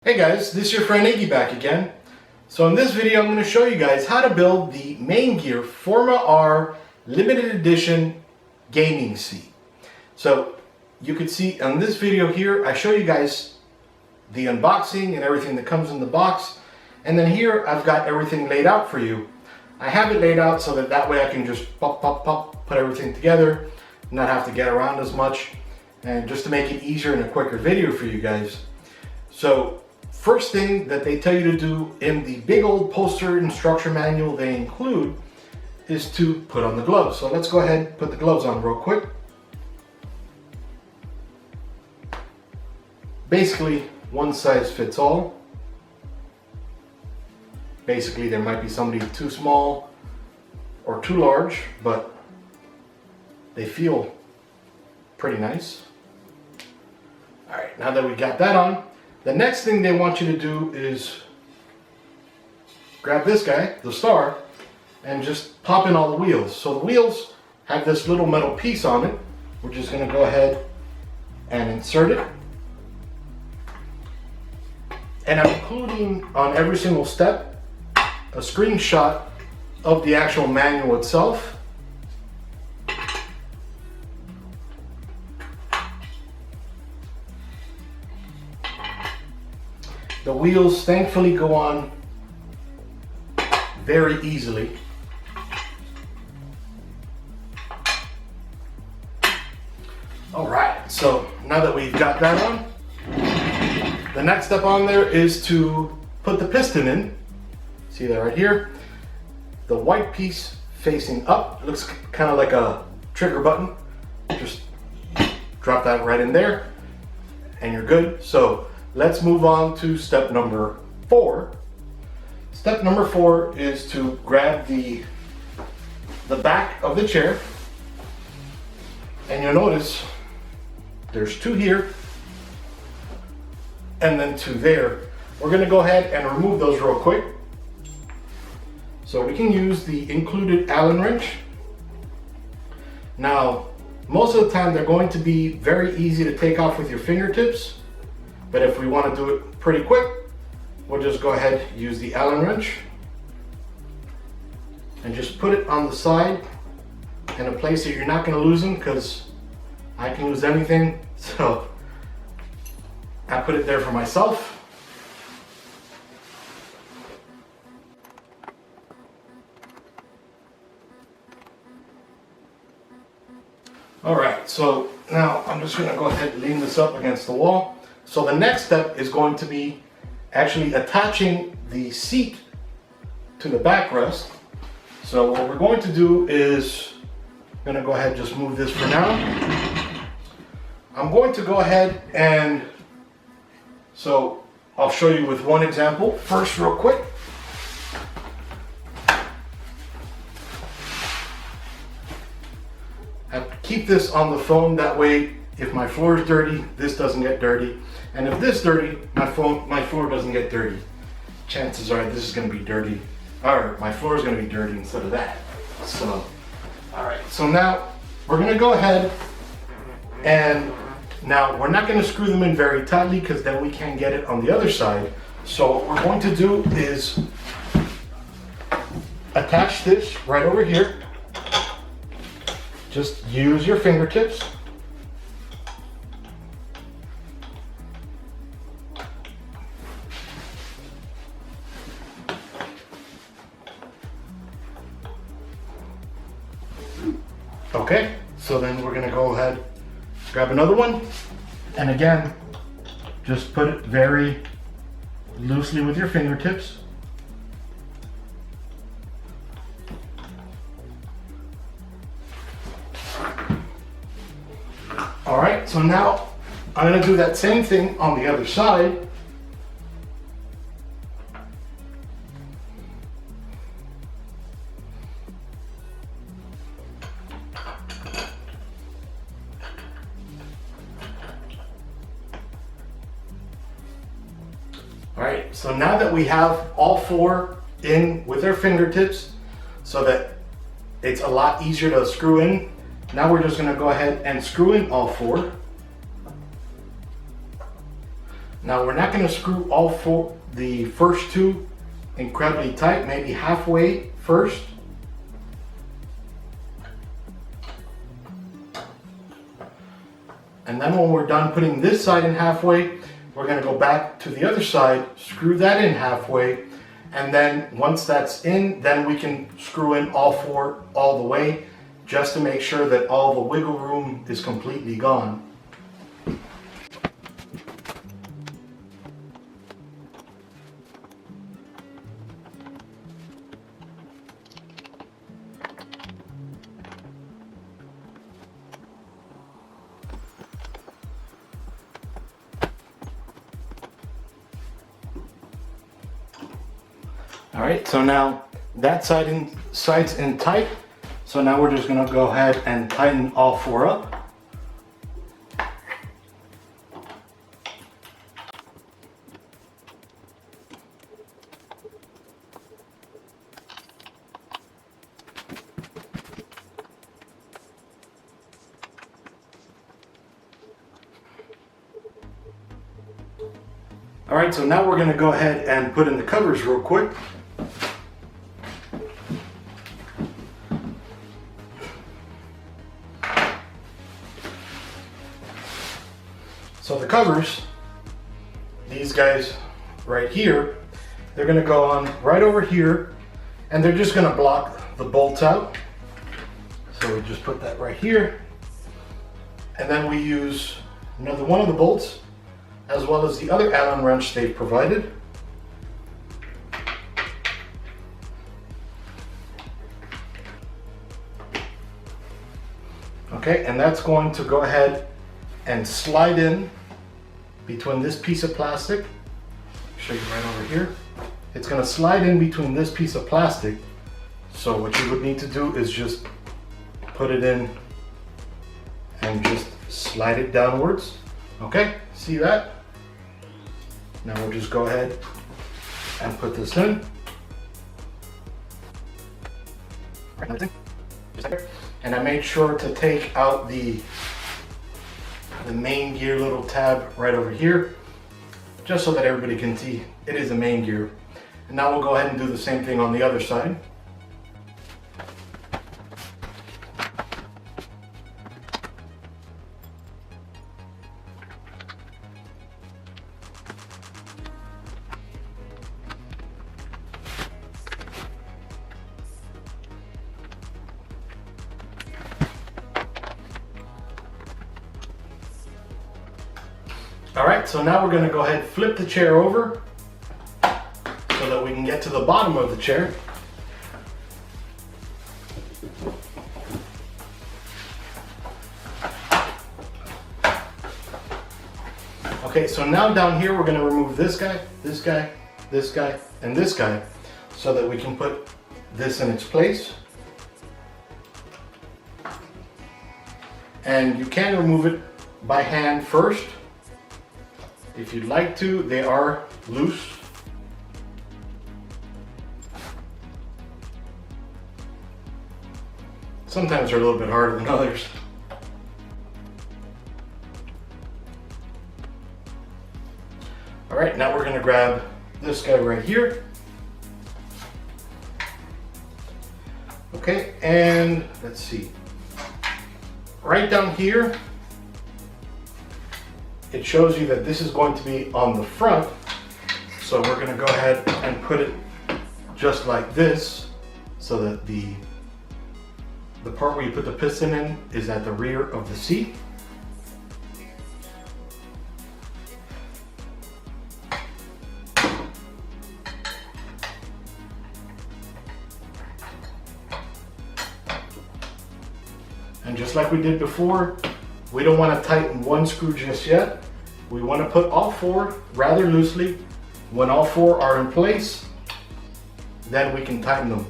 Hey guys, this is your friend Iggy back again. So in this video I'm going to show you guys how to build the Maingear Forma R limited edition gaming seat. So you can see on this video here I show you guys the unboxing and everything that comes in the box, and then here I've got everything laid out for you. I have it laid out so that way I can just put everything together, not have to get around as much, and just to make it easier and a quicker video for you guys. So first thing that they tell you to do in the big old poster instruction manual they include is to put on the gloves. So let's go ahead and put the gloves on real quick. Basically, one size fits all. Basically, there might be somebody too small or too large, but they feel pretty nice. All right, now that we got that on, the next thing they want you to do is grab this guy, the star, and just pop in all the wheels. So the wheels have this little metal piece on it. We're just going to go ahead and insert it. And I'm including on every single step a screenshot of the actual manual itself. The wheels thankfully go on very easily. All right, so now that we've got that on, the next step on there is to put the piston in. See that right here? The white piece facing up, looks kind of like a trigger button. Just drop that right in there and you're good. So let's move on to step number 4. Step number 4 is to grab the back of the chair, and you'll notice there's 2 here and then 2 there. We're going to go ahead and remove those real quick. So we can use the included Allen wrench. Now, most of the time they're going to be very easy to take off with your fingertips. But if we want to do it pretty quick, we'll just go ahead and use the Allen wrench and just put it on the side in a place that you're not going to lose them, because I can lose anything. So I put it there for myself. All right, so now I'm just going to go ahead and lean this up against the wall. So the next step is going to be actually attaching the seat to the backrest. So what we're going to do is, I'm going to go ahead and just move this for now. I'm going to go ahead and, so I'll show you with one example first real quick. I keep this on the phone, that way if my floor is dirty, this doesn't get dirty. And if this is dirty, my floor doesn't get dirty. Chances are this is going to be dirty, or my floor is going to be dirty instead of that. So, all right. So now we're going to go ahead, and now we're not going to screw them in very tightly because then we can't get it on the other side. So what we're going to do is attach this right over here. Just use your fingertips. Okay, so then we're gonna go ahead, grab another one, and again, just put it very loosely with your fingertips. All right, so now I'm gonna do that same thing on the other side. All right, so now that we have all 4 in with our fingertips so that it's a lot easier to screw in, now we're just going to go ahead and screw in all 4. Now we're not going to screw all four, the first two incredibly tight, maybe halfway first. And then when we're done putting this side in halfway, we're going to go back to the other side, screw that in halfway, and then once that's in, then we can screw in all four all the way, just to make sure that all the wiggle room is completely gone. All right, so now that side's in tight. So now we're just gonna go ahead and tighten all four up. All right, so now we're gonna go ahead and put in the covers real quick. So the covers, these guys right here, they're going to go on right over here, and they're just going to block the bolts out. So we just put that right here, and then we use another one of the bolts as well as the other Allen wrench they've provided. Okay, and that's going to go ahead and slide in between this piece of plastic. I'll show you right over here. It's going to slide in between this piece of plastic. So what you would need to do is just put it in and just slide it downwards. Okay, see that? Now we'll just go ahead and put this in. And I made sure to take out the Maingear little tab right over here, just so that everybody can see it is a Maingear. And now we'll go ahead and do the same thing on the other side. All right, so now we're going to go ahead and flip the chair over so that we can get to the bottom of the chair. Okay, so now down here we're going to remove this guy, this guy, this guy, and this guy so that we can put this in its place. And you can remove it by hand first. If you'd like to, they are loose. Sometimes they're a little bit harder than others. All right, now we're gonna grab this guy right here. Okay, and let's see. Right down here, it shows you that this is going to be on the front. So we're going to go ahead and put it just like this so that the part where you put the piston in is at the rear of the seat. And just like we did before, we don't want to tighten one screw just yet. We want to put all four rather loosely. When all four are in place, then we can tighten them.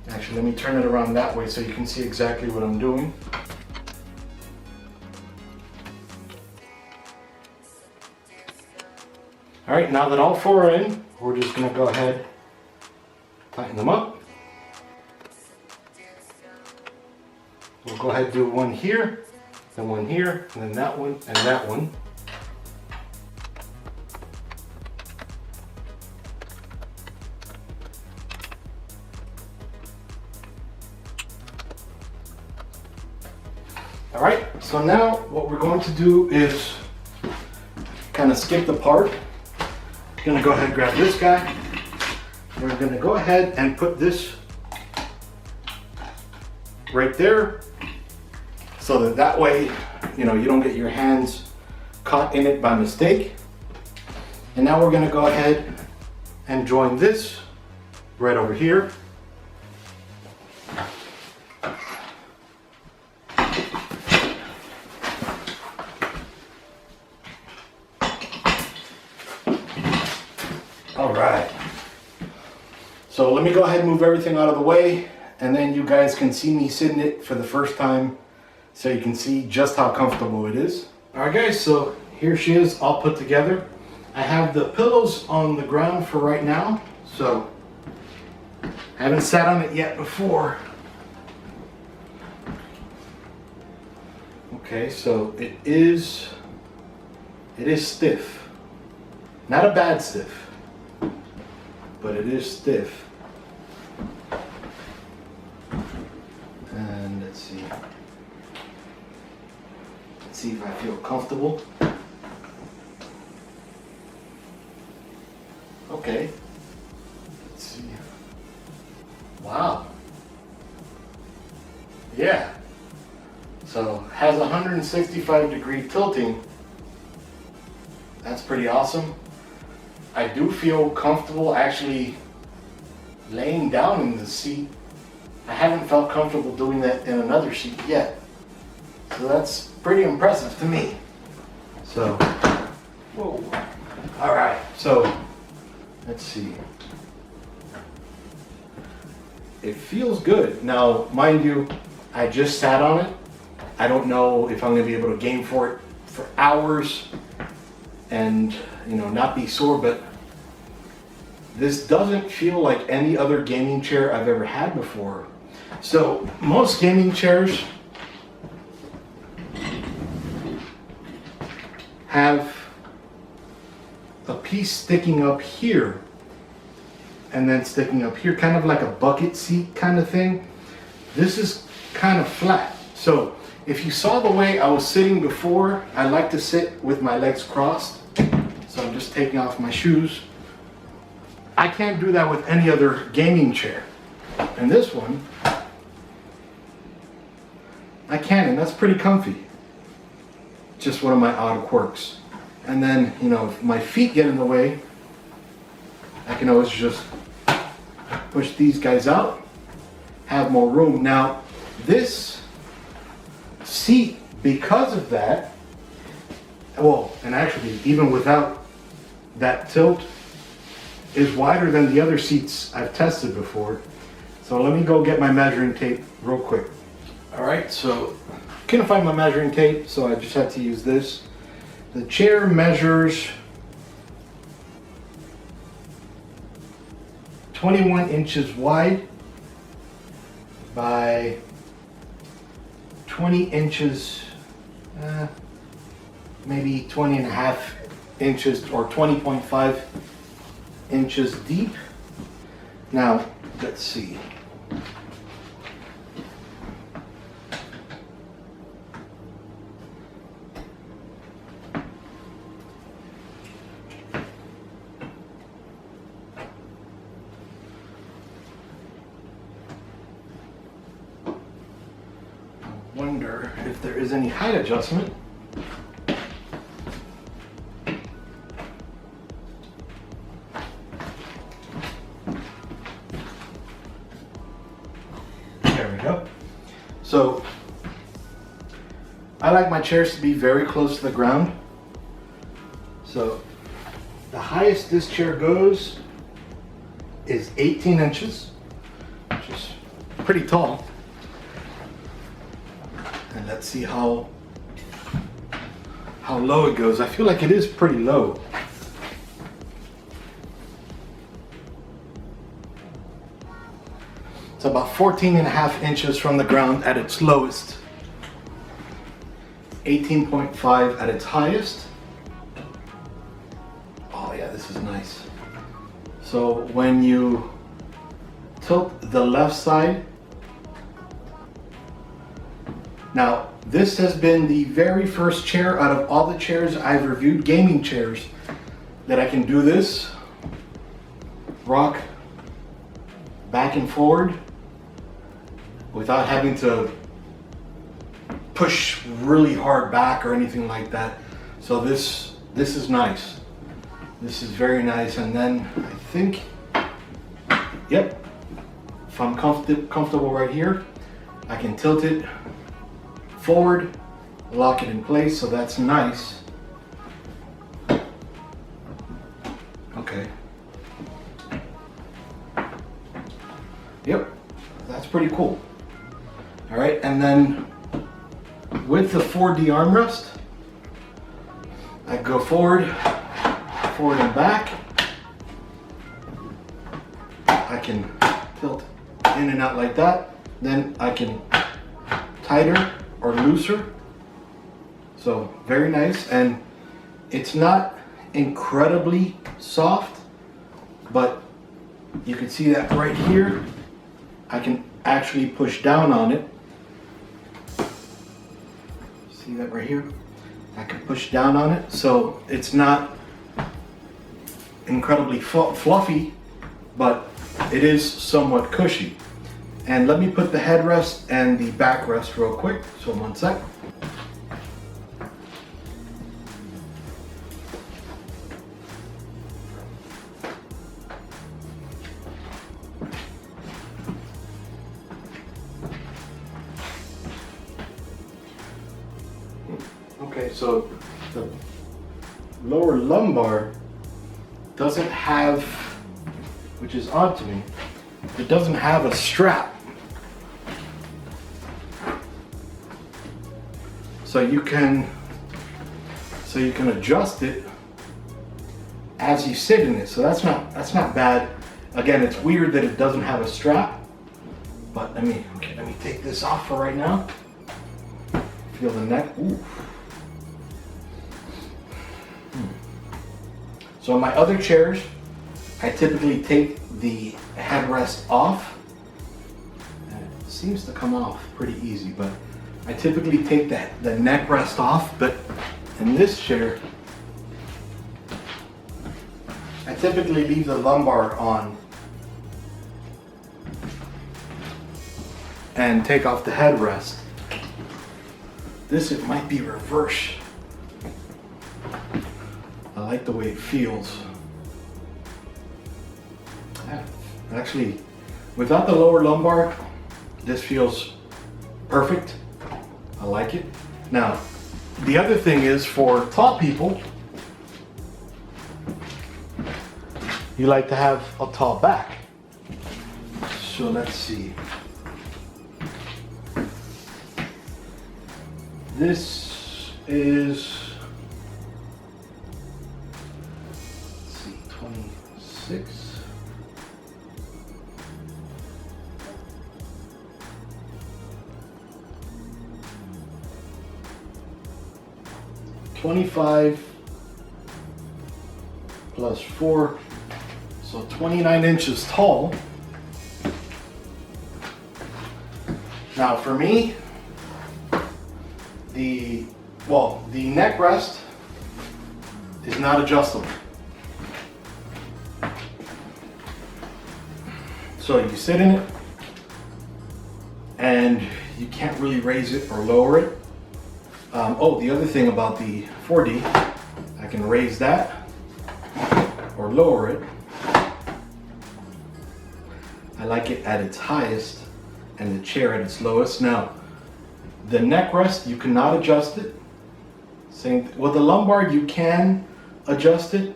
Actually, let me turn it around that way so you can see exactly what I'm doing. All right, now that all four are in, we're just going to go ahead, tighten them up. We'll go ahead and do one here, then one here, and then that one, and that one. All right, so now what we're going to do is kind of skip the part. I'm gonna go ahead and grab this guy. We're gonna go ahead and put this right there so that way, you know, you don't get your hands caught in it by mistake. And now we're gonna go ahead and join this right over here. All right. So let me go ahead and move everything out of the way, and then you guys can see me sitting it for the first time so you can see just how comfortable it is. All right guys, so here she is all put together. I have the pillows on the ground for right now, so I haven't sat on it yet before. Okay, so it is stiff. Not a bad stiff, but it is stiff. And let's see if I feel comfortable. Okay, let's see. Wow. Yeah. So has 165-degree tilting. That's pretty awesome. I do feel comfortable actually laying down in the seat. I haven't felt comfortable doing that in another seat yet. So that's pretty impressive to me. So, whoa. All right, so let's see. It feels good. Now, mind you, I just sat on it. I don't know if I'm gonna be able to game for it for hours and, you know, not be sore, but this doesn't feel like any other gaming chair I've ever had before. So most gaming chairs have a piece sticking up here and then sticking up here, kind of like a bucket seat kind of thing. This is kind of flat. So if you saw the way I was sitting before, I like to sit with my legs crossed. So I'm just taking off my shoes. I can't do that with any other gaming chair. And this one, I can, and that's pretty comfy. Just one of my odd quirks. And then, you know, if my feet get in the way, I can always just push these guys out, have more room. Now, this seat, because of that, well, and actually, even without that tilt, is wider than the other seats I've tested before. So let me go get my measuring tape real quick. All right, so couldn't find my measuring tape, so I just had to use this. The chair measures 21 inches wide by 20 inches, maybe 20 and a half inches or 20.5 inches deep. Now, let's see. I wonder if there is any height adjustment. There we go. So I like my chairs to be very close to the ground. So the highest this chair goes is 18 inches, which is pretty tall. And let's see how low it goes. I feel like it is pretty low. It's about 14.5 inches from the ground at its lowest. 18.5 at its highest. Oh yeah, this is nice. So when you tilt the left side, now this has been the very first chair out of all the chairs I've reviewed, gaming chairs, that I can do this, rock back and forward without having to push really hard back or anything like that. So this is nice. This is very nice. And then I think, yep, if I'm comfortable right here, I can tilt it forward, lock it in place, so that's nice. Okay. Yep, that's pretty cool. All right, and then with the 4D armrest, I go forward and back. I can tilt in and out like that. Then I can tighter or looser. So very nice, and it's not incredibly soft, but you can see that right here. I can actually push down on it. See that right here? I can push down on it, so it's not incredibly fluffy, but it is somewhat cushy. And let me put the headrest and the backrest real quick, so 1 sec. Okay, so the lower lumbar doesn't have, which is odd to me, it doesn't have a strap. So you can adjust it as you sit in it. So that's not bad. Again, it's weird that it doesn't have a strap, but let me take this off for right now. Feel the neck. Ooh. So on my other chairs, I typically take the headrest off. And it seems to come off pretty easy, but I typically take the neck rest off. But in this chair, I typically leave the lumbar on and take off the headrest. This, it might be reverse. I like the way it feels. Yeah, actually, without the lower lumbar, this feels perfect. I like it. Now, the other thing is, for tall people, you like to have a tall back. So let's see. This is, let's see, 26. $25 plus 4, so 29 inches tall. Now for me, the neck rest is not adjustable. So you sit in it and you can't really raise it or lower it. The other thing about the 4D, I can raise that or lower it. I like it at its highest and the chair at its lowest. Now, the neck rest, you cannot adjust it. With the lumbar, you can adjust it,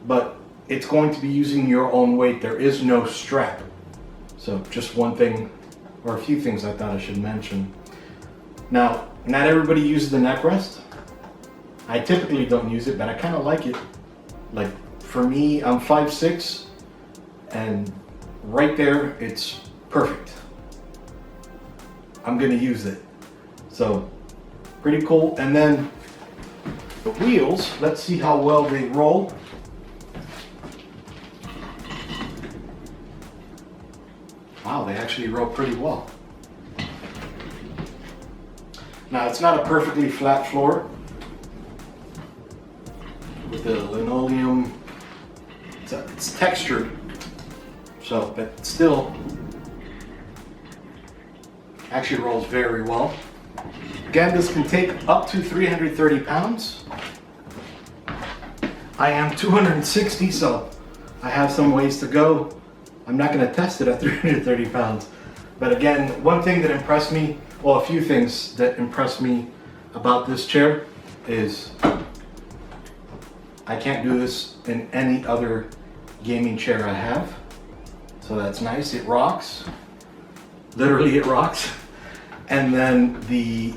but it's going to be using your own weight. There is no strap. So just one thing, or a few things I thought I should mention. Now, not everybody uses the neck rest. I typically don't use it, but I kind of like it. Like, for me, I'm 5'6", and right there, it's perfect. I'm gonna use it. So pretty cool. And then the wheels, let's see how well they roll. Wow, they actually roll pretty well. Now it's not a perfectly flat floor with the linoleum. It's textured, so but still actually rolls very well. Again, this can take up to 330 pounds. I am 260, so I have some ways to go. I'm not going to test it at 330 pounds. But again, one thing that impressed me, well, a few things that impressed me about this chair is I can't do this in any other gaming chair I have. So that's nice. It rocks. Literally, it rocks. And then the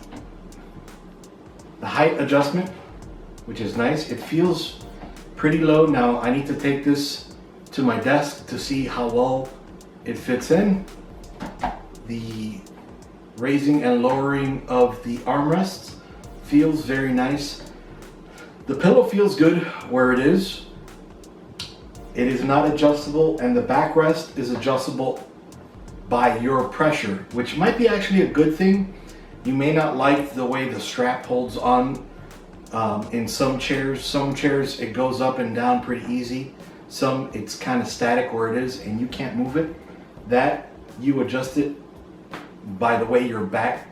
height adjustment, which is nice. It feels pretty low. Now I need to take this to my desk to see how well it fits in. The raising and lowering of the armrests feels very nice. The pillow feels good where it is. It is not adjustable, and the backrest is adjustable by your pressure, which might be actually a good thing. You may not like the way the strap holds on in some chairs. Some chairs it goes up and down pretty easy. Some it's kind of static where it is and you can't move it. That you adjust it by the way your back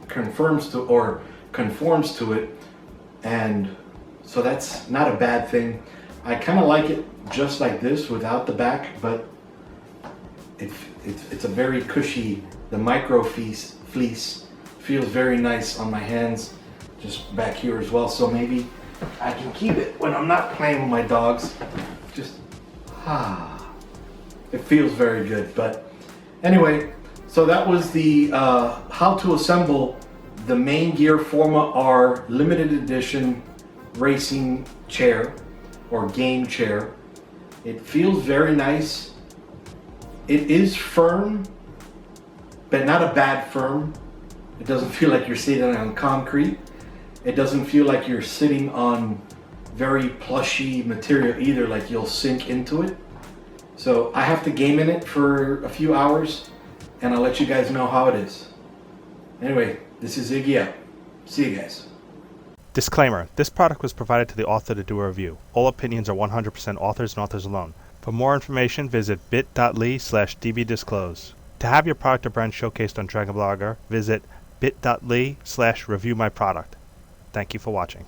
conforms to it, and so that's not a bad thing. I kind of like it just like this without the back, but it's a very cushy. The micro fleece feels very nice on my hands, just back here as well. So maybe I can keep it when I'm not playing with my dogs. Just it feels very good. But anyway, so that was the how to assemble the Maingear Forma R limited edition racing chair or game chair. It feels very nice. It is firm, but not a bad firm. It doesn't feel like you're sitting on concrete. It doesn't feel like you're sitting on very plushy material either, like you'll sink into it. So I have to game in it for a few hours and I'll let you guys know how it is. Anyway, this is Iggy out. See you guys. Disclaimer: this product was provided to the author to do a review. All opinions are 100% authors and authors alone. For more information, visit bit.ly/dbdisclose. To have your product or brand showcased on Dragon Blogger, visit bit.ly/reviewmyproduct. Thank you for watching.